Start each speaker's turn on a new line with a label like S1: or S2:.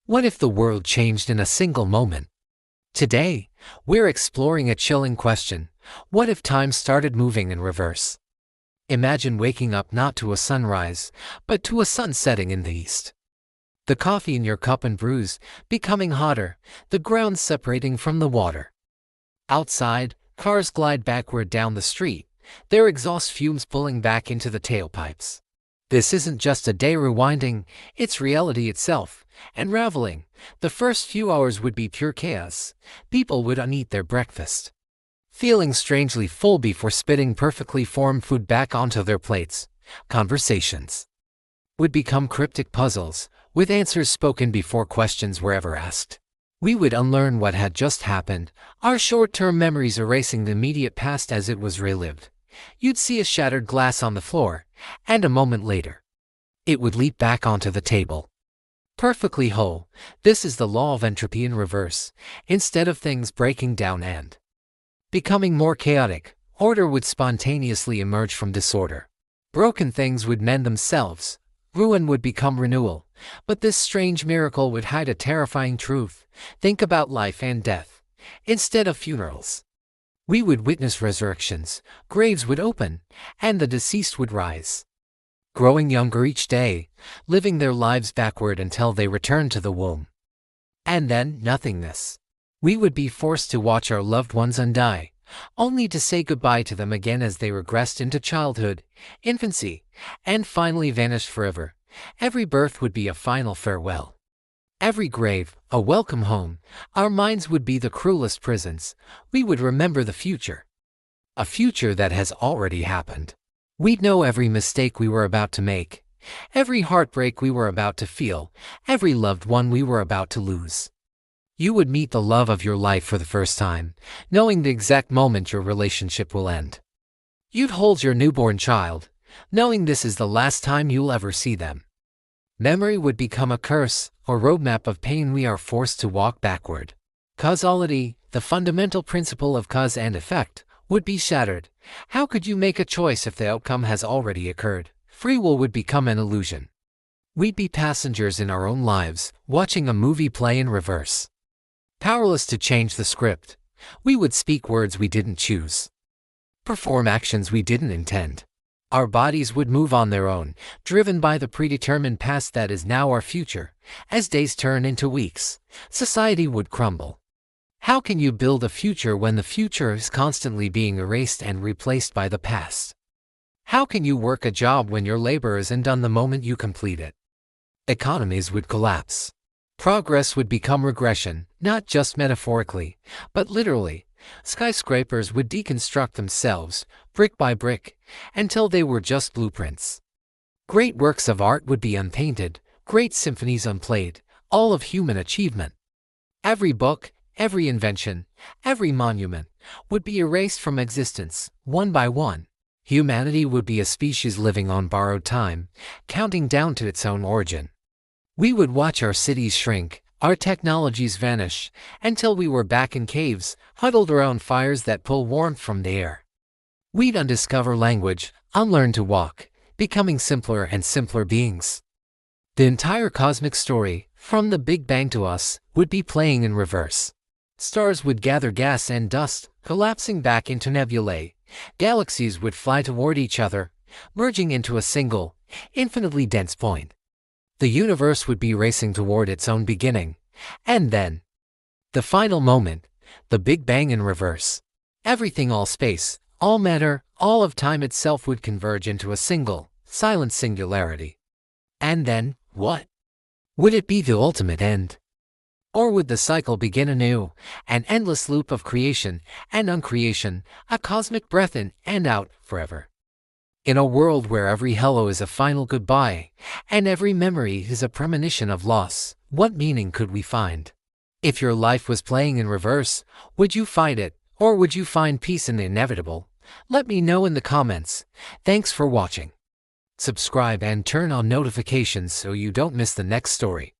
S1: What if the world changed in a single moment? Today, we're exploring a chilling question. What if time started moving in reverse? Imagine waking up not to a sunrise, but to a sun setting in the east. The coffee in your cup and brews becoming hotter, the ground separating from the water. Outside, cars glide backward down the street, their exhaust fumes pulling back into the tailpipes. This isn't just a day rewinding, it's reality itself. Unraveling, the first few hours would be pure chaos. People would uneat their breakfast, feeling strangely full before spitting perfectly formed food back onto their plates. Conversations would become cryptic puzzles, with answers spoken before questions were ever asked. We would unlearn what had just happened, our short-term memories erasing the immediate past as it was relived. You'd see a shattered glass on the floor, and a moment later, it would leap back onto the table, perfectly whole. This is the law of entropy in reverse. Instead of things breaking down and becoming more chaotic, order would spontaneously emerge from disorder. Broken things would mend themselves, ruin would become renewal. But this strange miracle would hide a terrifying truth. Think about life and death. Instead of funerals, we would witness resurrections, graves would open, and the deceased would rise, growing younger each day, living their lives backward until they return to the womb. And then, nothingness. We would be forced to watch our loved ones undie, only to say goodbye to them again as they regressed into childhood, infancy, and finally vanished forever. Every birth would be a final farewell. Every grave, a welcome home. Our minds would be the cruelest prisons. We would remember the future, a future that has already happened. We'd know every mistake we were about to make, every heartbreak we were about to feel, every loved one we were about to lose. You would meet the love of your life for the first time, knowing the exact moment your relationship will end. You'd hold your newborn child, knowing this is the last time you'll ever see them. Memory would become a curse, or roadmap of pain we are forced to walk backward. Causality, the fundamental principle of cause and effect, would be shattered. How could you make a choice if the outcome has already occurred? Free will would become an illusion. We'd be passengers in our own lives, watching a movie play in reverse. Powerless to change the script, we would speak words we didn't choose, perform actions we didn't intend. Our bodies would move on their own, driven by the predetermined past that is now our future. As days turn into weeks, society would crumble. How can you build a future when the future is constantly being erased and replaced by the past? How can you work a job when your labor isn't done the moment you complete it? Economies would collapse. Progress would become regression, not just metaphorically, but literally. Skyscrapers would deconstruct themselves, brick by brick, until they were just blueprints. Great works of art would be unpainted, great symphonies unplayed, all of human achievement. Every book, every invention, every monument would be erased from existence, one by one. Humanity would be a species living on borrowed time, counting down to its own origin. We would watch our cities shrink, our technologies vanish, until we were back in caves, huddled around fires that pull warmth from the air. We'd undiscover language, unlearn to walk, becoming simpler and simpler beings. The entire cosmic story, from the Big Bang to us, would be playing in reverse. Stars would gather gas and dust, collapsing back into nebulae. Galaxies would fly toward each other, merging into a single, infinitely dense point. The universe would be racing toward its own beginning. And then, the final moment, the Big Bang in reverse. Everything, all space, all matter, all of time itself would converge into a single, silent singularity. And then, what? Would it be the ultimate end? Or would the cycle begin anew, an endless loop of creation and uncreation, a cosmic breath in and out forever? In a world where every hello is a final goodbye, and every memory is a premonition of loss, what meaning could we find? If your life was playing in reverse, would you fight it, or would you find peace in the inevitable? Let me know in the comments. Thanks for watching. Subscribe and turn on notifications so you don't miss the next story.